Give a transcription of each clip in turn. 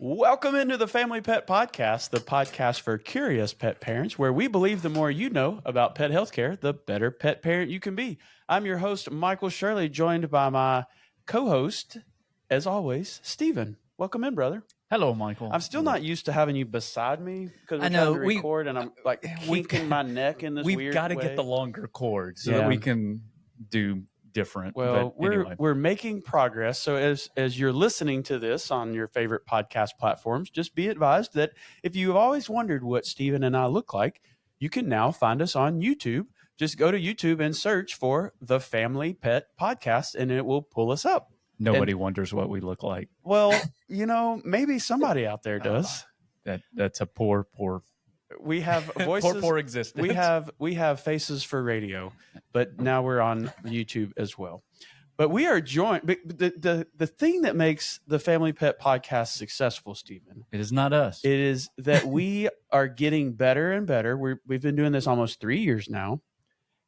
Welcome into the Family Pet Podcast, the podcast for curious pet parents, where we believe the more you know about pet healthcare, the better pet parent you can be. I'm your host, Michael Shirley, joined by my co-host, as always, Stephen. Welcome in, brother. Hello, Michael. I'm still not used to having you beside me because we're trying to record, and I'm like kinking my neck in this weird way. We've got to get the longer cord so that we can do different. Well, we're making progress. So as you're listening to this on your favorite podcast platforms, just be advised that if you've always wondered what Stephen and I look like, you can now find us on YouTube. Just go to YouTube and search for the Family Pet Podcast, and it will pull us up. Nobody wonders what we look like. Well, maybe somebody out there does. That's a poor. We have voices. poor existence. We have faces for radio, but now we're on YouTube as well. But we are joined. The thing that makes the Family Pet Podcast successful, Stephen, it is not us. It is that we are getting better and better. We've been doing this almost 3 years now,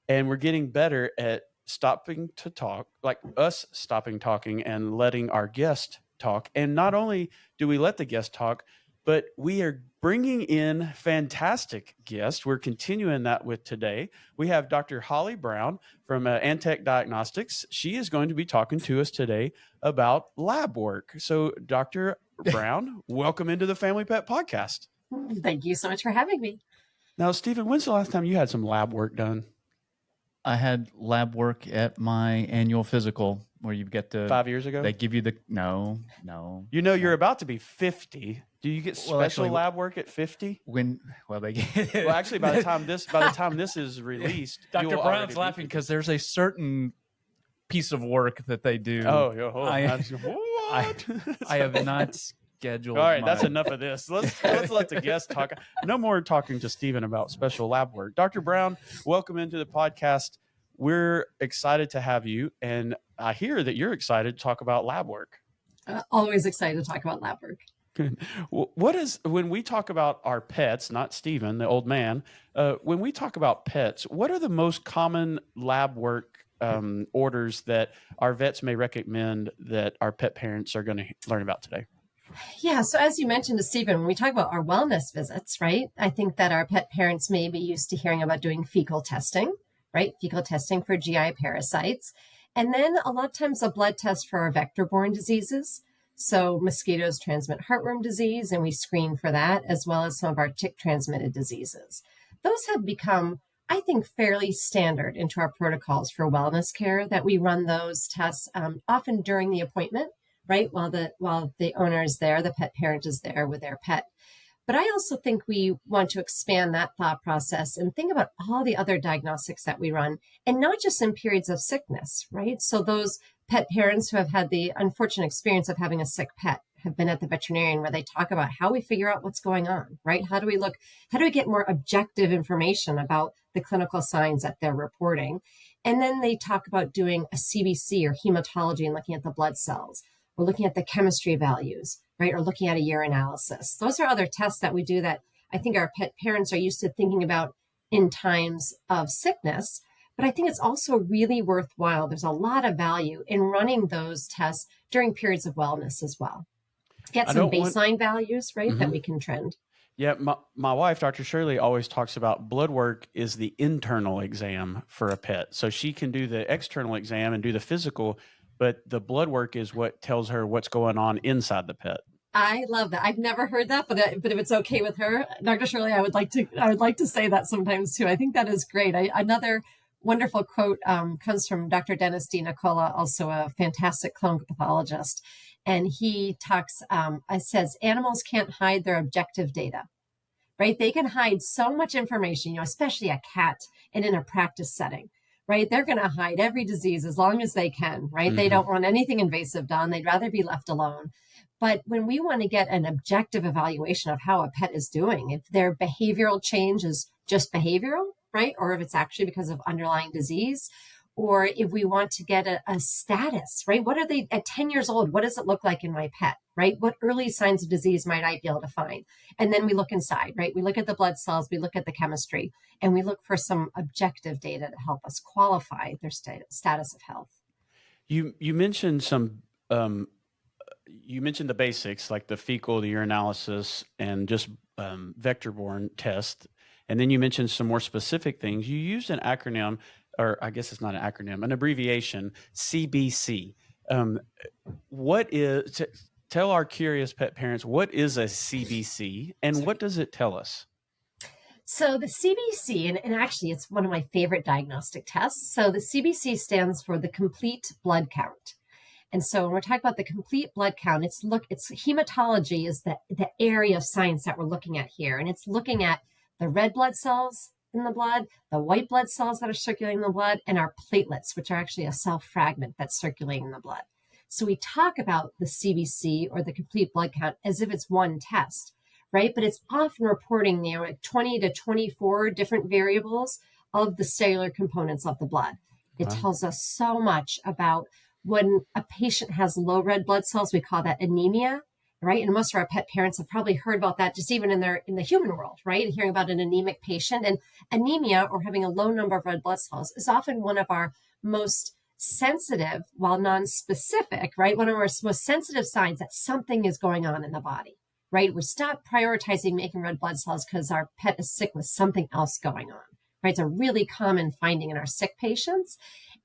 and we're getting better at stopping to talk, like us stopping talking and letting our guest talk. And not only do we let the guest talk, but we are bringing in fantastic guests. We're continuing that with today. We have Dr. Holly Brown from Antec Diagnostics. She is going to be talking to us today about lab work. So, Dr. Brown, welcome into the Family Pet Podcast. Thank you so much for having me. Now, Stephen, when's the last time you had some lab work done? I had lab work at my annual physical where you get to 5 years ago. They give you the no. You're about to be 50. Do you get special lab work at 50? Actually, by the time this is released, Dr. Brown's laughing because there's a certain piece of work that they do. I have not scheduled. All right, that's enough of this. Let's let the guests talk. No more talking to Stephen about special lab work. Dr. Brown, welcome into the podcast. We're excited to have you, and I hear that you're excited to talk about lab work. Always excited to talk about lab work. When we talk about our pets, not Stephen, the old man, when we talk about pets, what are the most common lab work orders that our vets may recommend that our pet parents are going to learn about today? Yeah, so as you mentioned to Stephen, when we talk about our wellness visits, right, I think that our pet parents may be used to hearing about doing fecal testing, right? Fecal testing for GI parasites. And then a lot of times a blood test for our vector-borne diseases. So mosquitoes transmit heartworm disease, and we screen for that, as well as some of our tick-transmitted diseases. Those have become, I think, fairly standard into our protocols for wellness care, that we run those tests often during the appointment, right? While the owner is there, the pet parent is there with their pet. But I also think we want to expand that thought process and think about all the other diagnostics that we run, and not just in periods of sickness, right? So those pet parents who have had the unfortunate experience of having a sick pet have been at the veterinarian, where they talk about how we figure out what's going on, right? How do we get more objective information about the clinical signs that they're reporting? And then they talk about doing a CBC or hematology and looking at the blood cells. We're looking at the chemistry values, right? Or looking at a urinalysis. Those are other tests that we do that I think our pet parents are used to thinking about in times of sickness. But I think it's also really worthwhile. There's a lot of value in running those tests during periods of wellness as well. Get some baseline values, right, that we can trend. Yeah, my wife, Dr. Shirley, always talks about blood work is the internal exam for a pet. So she can do the external exam and do the physical, but the blood work is what tells her what's going on inside the pet. I love that. I've never heard that, but if it's okay with her, Dr. Shirley, I would like to say that sometimes too. I think that is great. Another wonderful quote comes from Dr. Dennis D. Nicola, also a fantastic clinical pathologist. And he talks, says, animals can't hide their objective data, right? They can hide so much information, especially a cat and in a practice setting. Right? They're going to hide every disease as long as they can, right? Mm-hmm. They don't want anything invasive done. They'd rather be left alone. But when we want to get an objective evaluation of how a pet is doing, if their behavioral change is just behavioral, right? Or if it's actually because of underlying disease, or if we want to get a status, right? What are they at 10 years old? What does it look like in my pet, right? What early signs of disease might I be able to find? And then we look inside, right? We look at the blood cells, we look at the chemistry, and we look for some objective data to help us qualify their status of health. You mentioned some you mentioned the basics like the fecal, the urinalysis, and just vector-borne test. And then you mentioned some more specific things. You used an acronym, or I guess it's not an acronym, an abbreviation, CBC. Tell our curious pet parents, what is a CBC and what does it tell us? So the CBC, and actually it's one of my favorite diagnostic tests. So the CBC stands for the complete blood count. And so when we're talking about the complete blood count, it's hematology is the area of science that we're looking at here. And it's looking at the red blood cells in the blood, the white blood cells that are circulating in the blood, and our platelets, which are actually a cell fragment that's circulating in the blood. So we talk about the CBC or the complete blood count as if it's one test, right? But it's often reporting, like 20 to 24 different variables of the cellular components of the blood. It tells us so much about when a patient has low red blood cells, we call that anemia, right? And most of our pet parents have probably heard about that just even in the human world, right? Hearing about an anemic patient. And anemia, or having a low number of red blood cells, is often one of our most sensitive, while non-specific, right? One of our most sensitive signs that something is going on in the body, right? We stop prioritizing making red blood cells because our pet is sick with something else going on, right? It's a really common finding in our sick patients.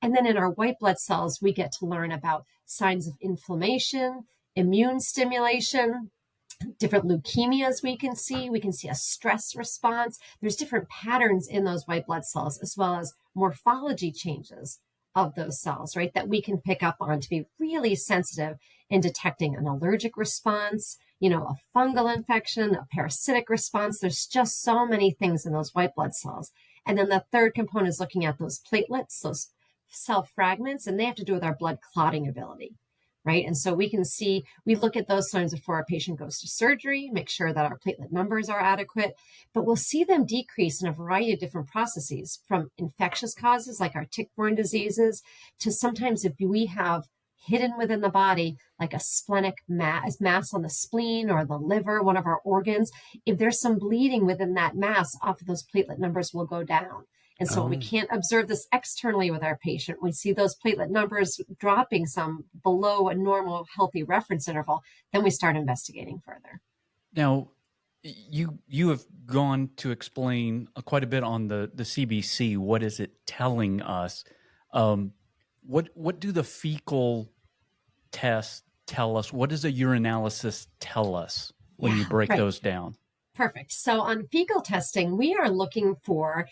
And then in our white blood cells, we get to learn about signs of inflammation, immune stimulation, different leukemias we can see. We can see a stress response. There's different patterns in those white blood cells, as well as morphology changes of those cells, right, that we can pick up on to be really sensitive in detecting an allergic response, a fungal infection, a parasitic response. There's just so many things in those white blood cells. And then the third component is looking at those platelets, those cell fragments, and they have to do with our blood clotting ability, right? And so we look at those signs before our patient goes to surgery, make sure that our platelet numbers are adequate, but we'll see them decrease in a variety of different processes, from infectious causes like our tick-borne diseases to sometimes if we have hidden within the body, like a splenic mass on the spleen or the liver, one of our organs. If there's some bleeding within that mass, often those platelet numbers will go down. And so we can't observe this externally with our patient. We see those platelet numbers dropping some below a normal healthy reference interval, then we start investigating further. Now, you have gone to explain quite a bit on the CBC. What is it telling us? What do the fecal tests tell us? What does a urinalysis tell us when you break those down? Perfect. So on fecal testing, we are looking for,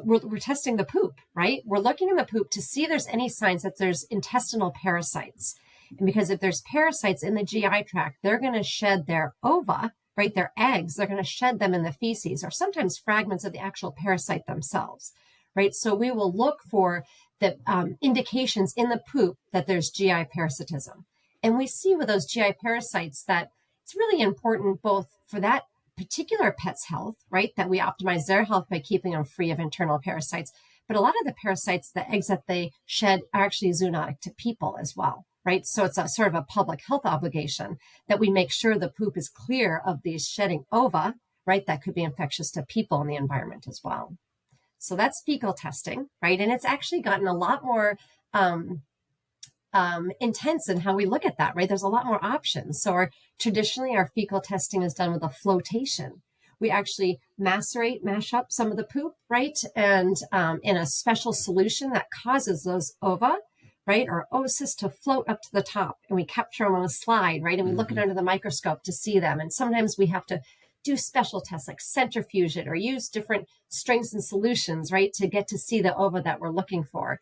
we're testing the poop, right? We're looking in the poop to see if there's any signs that there's intestinal parasites. And because if there's parasites in the GI tract, they're going to shed their ova, right? Their eggs, they're going to shed them in the feces or sometimes fragments of the actual parasite themselves, right? So we will look for the indications in the poop that there's GI parasitism. And we see with those GI parasites that it's really important both for that particular pet's health, right? That we optimize their health by keeping them free of internal parasites. But a lot of the parasites, the eggs that they shed, are actually zoonotic to people as well, right? So it's a sort of a public health obligation that we make sure the poop is clear of these shedding ova, right? That could be infectious to people in the environment as well. So that's fecal testing, right? And it's actually gotten a lot more intense in how we look at that, right? There's a lot more options. So traditionally our fecal testing is done with a flotation. We actually mash up some of the poop, right? And in a special solution that causes those ova, right, or oocysts to float up to the top, and we capture them on a slide, right? And we look at under the microscope to see them. And sometimes we have to do special tests like centrifuge it or use different strengths and solutions, right, to get to see the ova that we're looking for.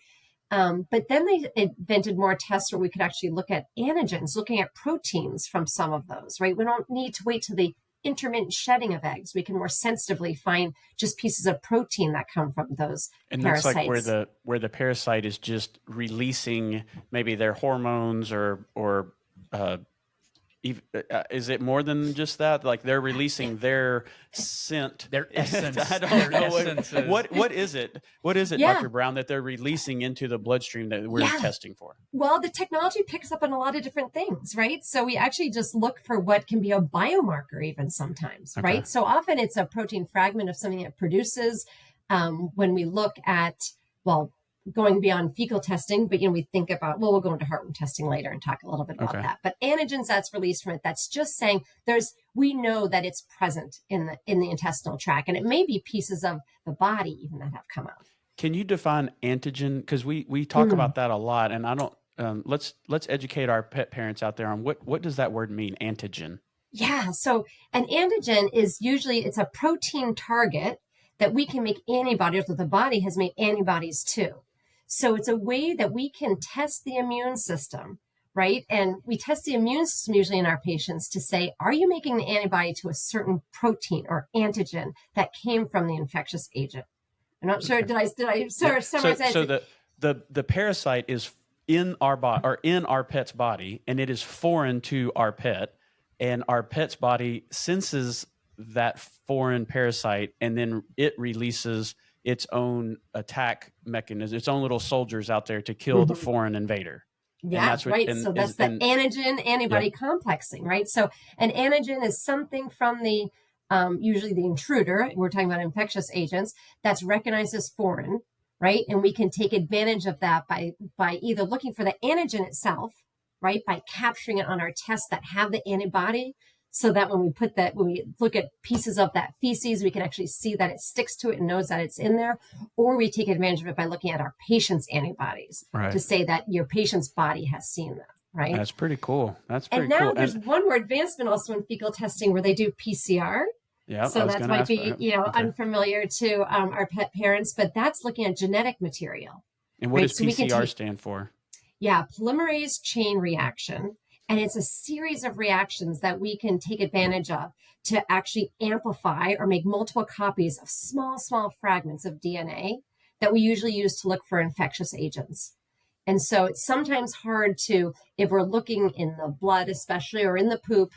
But then they invented more tests where we could actually look at antigens, looking at proteins from some of those, right? We don't need to wait till the intermittent shedding of eggs. We can more sensitively find just pieces of protein that come from those parasites. And that's like where the parasite is just releasing maybe their hormones or is it more than just that? Like they're releasing their scent, their essence. I don't know what is it. What is it, Dr. Brown, that they're releasing into the bloodstream that we're testing for? Well, the technology picks up on a lot of different things, right? So we actually just look for what can be a biomarker even sometimes, right? So often it's a protein fragment of something that produces. When we look at, going beyond fecal testing, but we think about, well, we'll go into heartworm testing later and talk a little bit about that. But antigens that's released from it, that's just saying we know that it's present in the intestinal tract, and it may be pieces of the body even that have come out. Can you define antigen? Because we talk about that a lot, and I don't. Let's educate our pet parents out there on what does that word mean, antigen? Yeah, so an antigen is usually it's a protein target that we can make antibodies, or the body has made antibodies to. So it's a way that we can test the immune system, right? And we test the immune system usually in our patients to say, are you making an antibody to a certain protein or antigen that came from the infectious agent? I'm not sure. Did I summarize that? So the parasite is in our body or in our pet's body, and it is foreign to our pet, and our pet's body senses that foreign parasite, and then it releases its own attack mechanism, its own little soldiers out there to kill the foreign invader. Yeah, right. So that's the antigen antibody complexing, right? So an antigen is something from the usually the intruder. We're talking about infectious agents that's recognized as foreign, right? And we can take advantage of that by either looking for the antigen itself, right? By capturing it on our tests that have the antibody, so that when we look at pieces of that feces, we can actually see that it sticks to it and knows that it's in there. Or we take advantage of it by looking at our patient's antibodies to say that your patient's body has seen them, right? That's pretty cool. And now there's one more advancement also in fecal testing where they do PCR. Yeah, so that might be unfamiliar to our pet parents, but that's looking at genetic material. And what does PCR stand for? Yeah, polymerase chain reaction. And it's a series of reactions that we can take advantage of to actually amplify or make multiple copies of small fragments of DNA that we usually use to look for infectious agents. And so it's sometimes hard to, if we're looking in the blood, especially, or in the poop,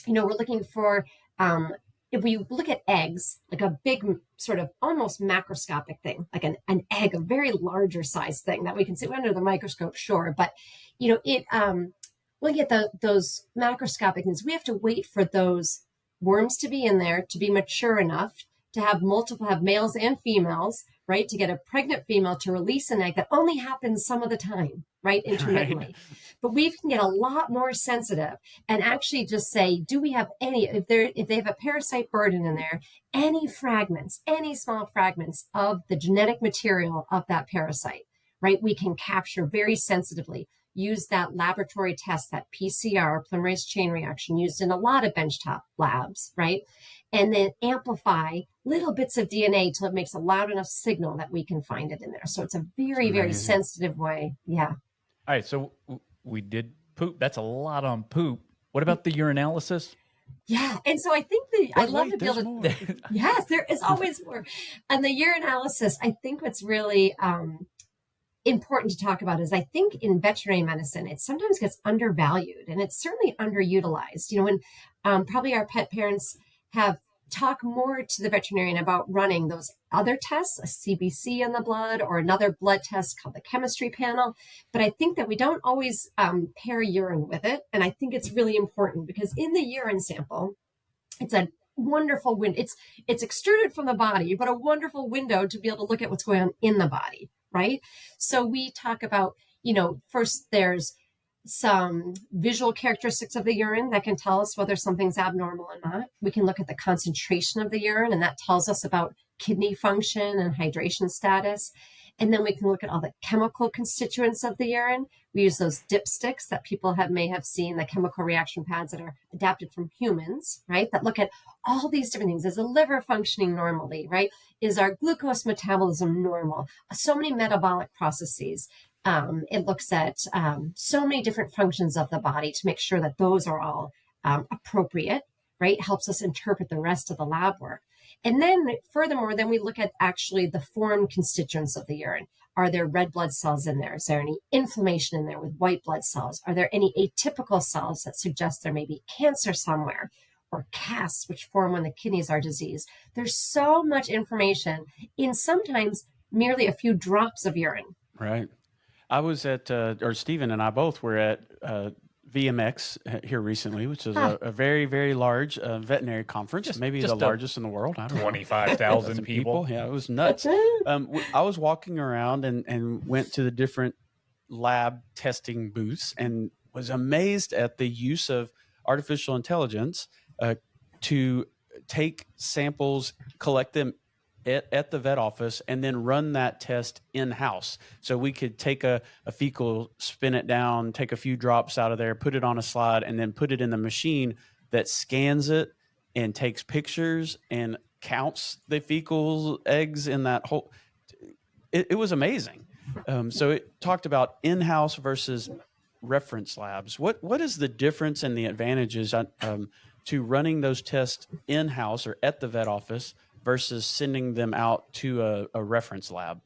we're looking for, if we look at eggs, like a big sort of almost macroscopic thing, like an egg, a very larger size thing that we can see under the microscope, sure. But, looking at those macroscopic things, we have to wait for those worms to be in there, to be mature enough, to have males and females, right? To get a pregnant female to release an egg that only happens some of the time, right? Intermittently. Right. But we can get a lot more sensitive and actually just say, do we have any, if they have a parasite burden in there, any small fragments of the genetic material of that parasite, right? We can capture very sensitively. Use that laboratory test, that PCR, polymerase chain reaction, used in a lot of benchtop labs, right? And then amplify little bits of DNA till it makes a loud enough signal that we can find it in there. So it's a very, very sensitive way. Yeah. All right. So we did poop. That's a lot on poop. What about the urinalysis? Yeah. And so I think I'd love to be able to. Yes, there is always more. And the urinalysis, I think what's really important to talk about is I think in veterinary medicine, it sometimes gets undervalued and it's certainly underutilized. When probably our pet parents have talked more to the veterinarian about running those other tests, a CBC in the blood or another blood test called the chemistry panel. But I think that we don't always pair urine with it. And I think it's really important because in the urine sample, it's a wonderful window. It's extruded from the body, but a wonderful window to be able to look at what's going on in the body. Right? So we talk about, first there's some visual characteristics of the urine that can tell us whether something's abnormal or not. We can look at the concentration of the urine, and that tells us about kidney function and hydration status. And then we can look at all the chemical constituents of the urine. We use those dipsticks that people may have seen, the chemical reaction pads that are adapted from humans, right? That look at all these different things. Is the liver functioning normally, right? Is our glucose metabolism normal? So many metabolic processes. It looks at so many different functions of the body to make sure that those are all appropriate, right? Helps us interpret the rest of the lab work. And then furthermore, then we look at actually the foreign constituents of the urine. Are there red blood cells in there? Is there any inflammation in there with white blood cells? Are there any atypical cells that suggest there may be cancer somewhere? Or casts, which form when the kidneys are diseased? There's so much information in sometimes merely a few drops of urine. Right. I was at, or Stephen and I both were at VMX here recently, which is a very, very large veterinary conference, maybe the largest in the world. I don't know. 25,000 people. Yeah, it was nuts. I was walking around and went to the different lab testing booths and was amazed at the use of artificial intelligence to take samples, collect them at the vet office, and then run that test in-house. So we could take a fecal, spin it down, take a few drops out of there, put it on a slide, and then put it in the machine that scans it and takes pictures and counts the fecal eggs in that whole. It was amazing. So it talked about in-house versus reference labs. What is the difference and the advantages to running those tests in-house or at the vet office versus sending them out to a reference lab?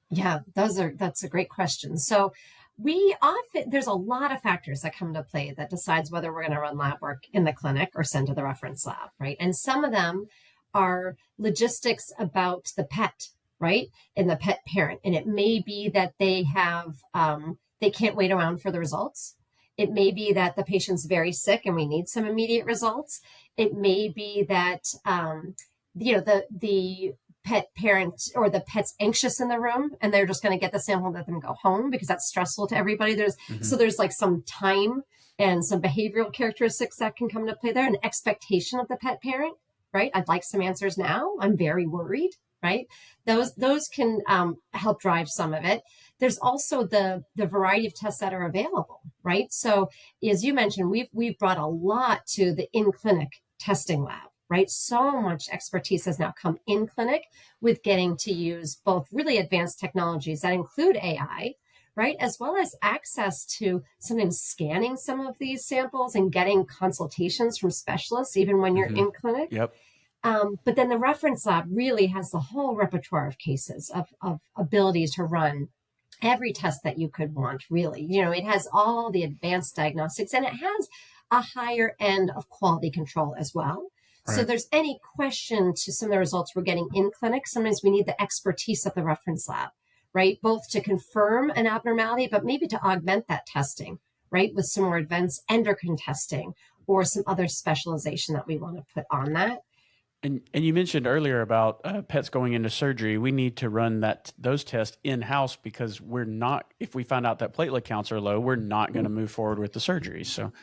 Yeah, that's a great question. So there's a lot of factors that come into play that decides whether we're going to run lab work in the clinic or send to the reference lab, right? And some of them are logistics about the pet, right? And the pet parent. And it may be that they can't wait around for the results. It may be that the patient's very sick and we need some immediate results. It may be that, the pet parent or the pet's anxious in the room and they're just going to get the sample and let them go home because that's stressful to everybody. So there's like some time and some behavioral characteristics that can come into play there, an expectation of the pet parent, right? I'd like some answers now. I'm very worried, right? Those can help drive some of it. There's also the variety of tests that are available, right? So as you mentioned, we've brought a lot to the in-clinic testing lab, right? So much expertise has now come in clinic with getting to use both really advanced technologies that include AI, right? As well as access to sometimes scanning some of these samples and getting consultations from specialists, even when you're in clinic. Yep. But then the reference lab really has the whole repertoire of cases of abilities to run every test that you could want, really. It has all the advanced diagnostics and it has a higher end of quality control as well. Right. So there's any question to some of the results we're getting in clinic, sometimes we need the expertise of the reference lab, right? Both to confirm an abnormality, but maybe to augment that testing, right? With some more advanced endocrine testing or some other specialization that we want to put on that. And you mentioned earlier about pets going into surgery. We need to run those tests in-house because if we find out that platelet counts are low, we're not going to move forward with the surgery. So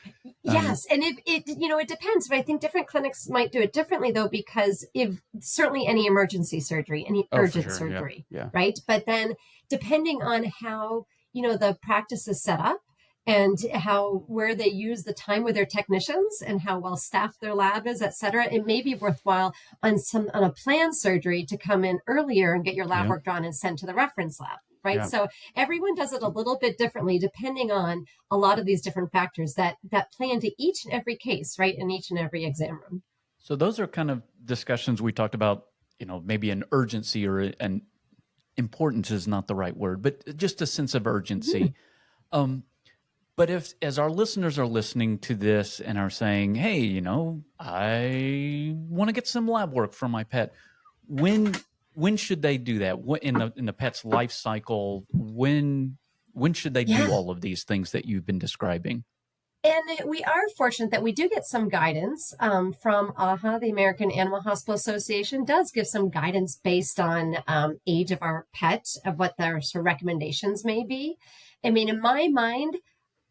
yes, and if it depends, but I think different clinics might do it differently though, because if certainly any emergency surgery, any urgent surgery, yeah. Right? But then depending on how the practice is set up, and where they use the time with their technicians and how well staffed their lab is, et cetera, it may be worthwhile on a planned surgery to come in earlier and get your lab work done and sent to the reference lab, right? Yeah. So everyone does it a little bit differently depending on a lot of these different factors that play into each and every case, right, in each and every exam room. So those are kind of discussions we talked about, maybe an urgency or an importance is not the right word, but just a sense of urgency. But as our listeners are listening to this and are saying, hey, I want to get some lab work for my pet, when should they do that? In the pet's life cycle, when should they do all of these things that you've been describing? And we are fortunate that we do get some guidance from AHA, the American Animal Hospital Association, does give some guidance based on age of our pet, of what their sort of recommendations may be. I mean, in my mind,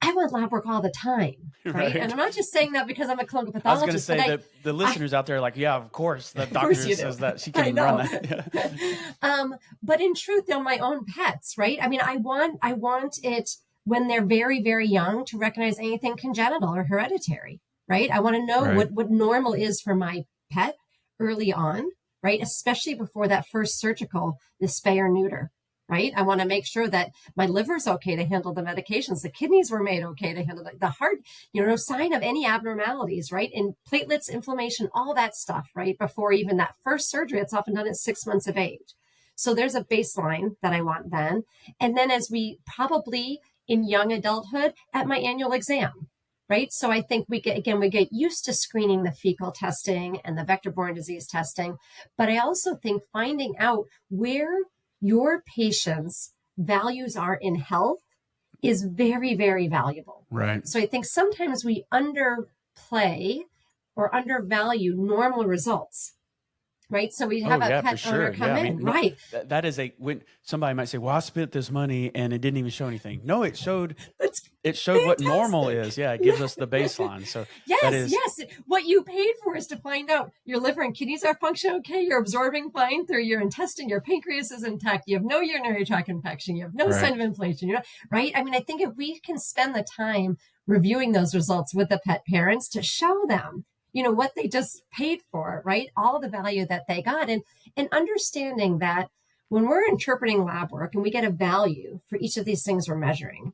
I want lab work all the time, right? And I'm not just saying that because I'm a clinical pathologist. I was going to say that the listeners out there are like, yeah, of course. The doctor says that she can run that. But in truth, they're my own pets, right? I mean, I want it when they're very, very young to recognize anything congenital or hereditary, right? I want to know what normal is for my pet early on, right? Especially before that first surgical, the spay or neuter. Right? I want to make sure that my liver's okay to handle the medications. The kidneys were made okay to handle the heart, no sign of any abnormalities, right? And platelets, inflammation, all that stuff, right? Before even that first surgery, it's often done at 6 months of age. So there's a baseline that I want then. And then as we probably in young adulthood at my annual exam, right? So I think we get used to screening the fecal testing and the vector-borne disease testing. But I also think finding out where your patient's values are in health is very, very valuable. Right. So I think sometimes we underplay or undervalue normal results. Right. So we have a pet owner come in. Right. That is when somebody might say, well, I spent this money and it didn't even show anything. No, it showed what normal is. Yeah. It gives us the baseline. So yes. What you paid for is to find out your liver and kidneys are functioning okay. You're absorbing fine through your intestine. Your pancreas is intact. You have no urinary tract infection. You have no sign of inflammation. Right. I mean, I think if we can spend the time reviewing those results with the pet parents to show them, what they just paid for, right? All the value that they got. And understanding that when we're interpreting lab work and we get a value for each of these things we're measuring,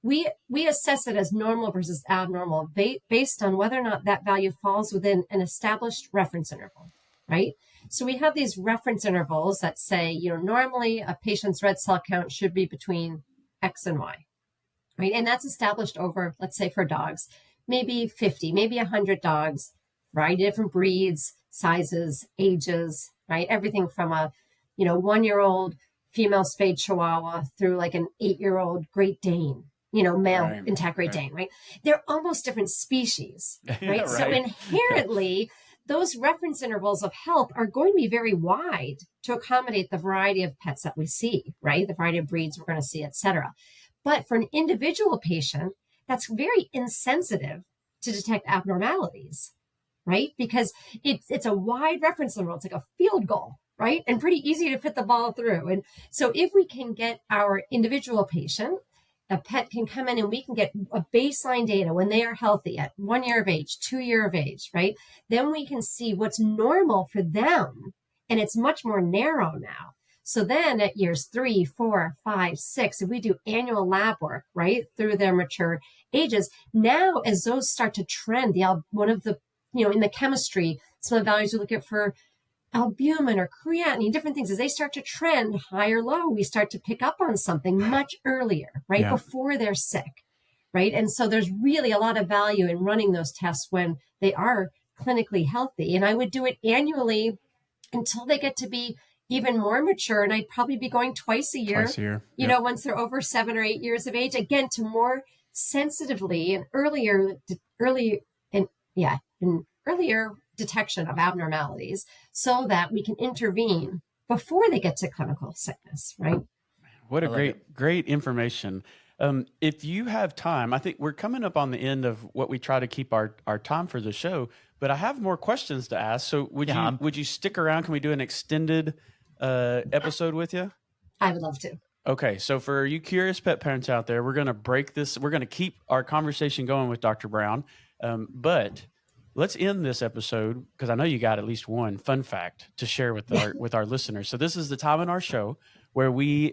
we assess it as normal versus abnormal based on whether or not that value falls within an established reference interval, right? So we have these reference intervals that say, normally a patient's red cell count should be between X and Y, right? And that's established over, let's say for dogs, maybe 50, maybe 100 dogs, variety of different breeds, sizes, ages, right? Everything from a, 1-year-old female spayed Chihuahua through like an 8-year-old Great Dane, male intact Great Dane, right? They're almost different species, right? So inherently, those reference intervals of health are going to be very wide to accommodate the variety of pets that we see, right? The variety of breeds we're going to see, et cetera. But for an individual patient, that's very insensitive to detect abnormalities, right? Because it's a wide reference interval. It's like a field goal, right? And pretty easy to fit the ball through. And so if we can get our individual patient, a pet can come in and we can get a baseline data when they are healthy at 1 year of age, 2 year of age, right? Then we can see what's normal for them. And it's much more narrow now. So then at years 3, 4, 5, 6, if we do annual lab work, right, through their mature ages, now as those start to trend, one of the, in the chemistry, some of the values we look at for albumin or creatinine, different things, as they start to trend high or low, we start to pick up on something much earlier, right, before they're sick, right? And so there's really a lot of value in running those tests when they are clinically healthy. And I would do it annually until they get to be even more mature. And I'd probably be going twice a year, once they're over 7 or 8 years of age, again, to more sensitively and earlier detection of abnormalities so that we can intervene before they get to clinical sickness, right? What a great information. If you have time, I think we're coming up on the end of what we try to keep our time for the show, but I have more questions to ask. So would you stick around? Can we do an extended episode with you? I would love to. Okay. So for you curious pet parents out there, we're going to break this. We're going to keep our conversation going with Dr. Brown. But let's end this episode because I know you got at least one fun fact to share with our listeners. So this is the time in our show where we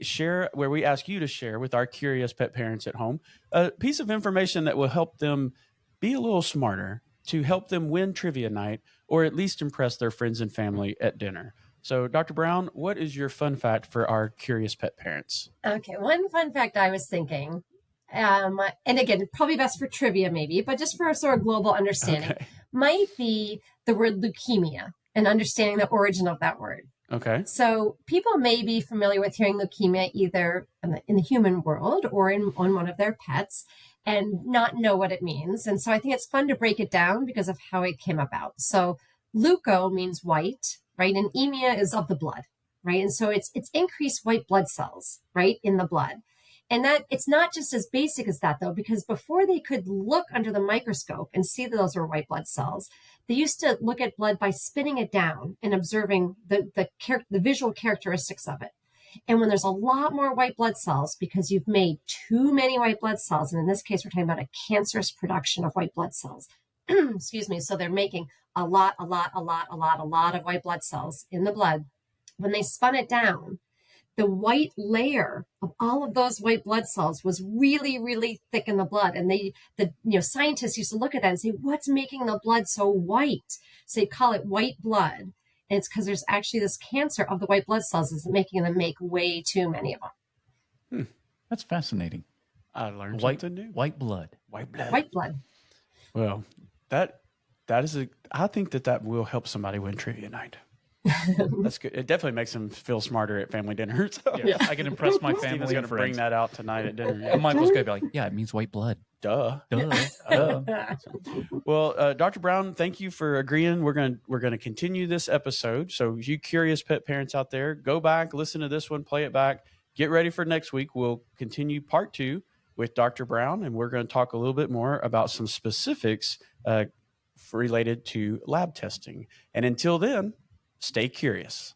ask you to share with our curious pet parents at home a piece of information that will help them be a little smarter, to help them win trivia night, or at least impress their friends and family at dinner. So, Dr. Brown, what is your fun fact for our curious pet parents? Okay, one fun fact I was thinking, and again, probably best for trivia maybe, but just for a sort of global understanding, might be the word leukemia and understanding the origin of that word. Okay. So people may be familiar with hearing leukemia either in the human world or on one of their pets and not know what it means. And so I think it's fun to break it down because of how it came about. So leuko means white, right? And emia is of the blood, right? And so it's increased white blood cells, right, in the blood. And that it's not just as basic as that, though, because before they could look under the microscope and see that those were white blood cells, they used to look at blood by spinning it down and observing the visual characteristics of it. And when there's a lot more white blood cells, because you've made too many white blood cells, and in this case, we're talking about a cancerous production of white blood cells. Excuse me. So they're making a lot of white blood cells in the blood. When they spun it down, the white layer of all of those white blood cells was really, really thick in the blood. And scientists used to look at that and say, what's making the blood so white? So they call it white blood. And it's because there's actually this cancer of the white blood cells that's making them make way too many of them. That's fascinating. I learned something new. White blood. White blood. Well, that is I think that will help somebody win trivia night. That's good. It definitely makes them feel smarter at family dinner. So. Yeah, I can impress my Steven's family going and to bring friends. that out tonight at dinner. And Michael's going to be like, yeah, it means white blood. Duh. Duh. Well, Dr. Brown, thank you for agreeing. We're gonna continue this episode. So, you curious pet parents out there, go back, listen to this one, play it back. Get ready for next week. We'll continue part 2 with Dr. Brown, and we're going to talk a little bit more about some specifics related to lab testing. And until then, stay curious.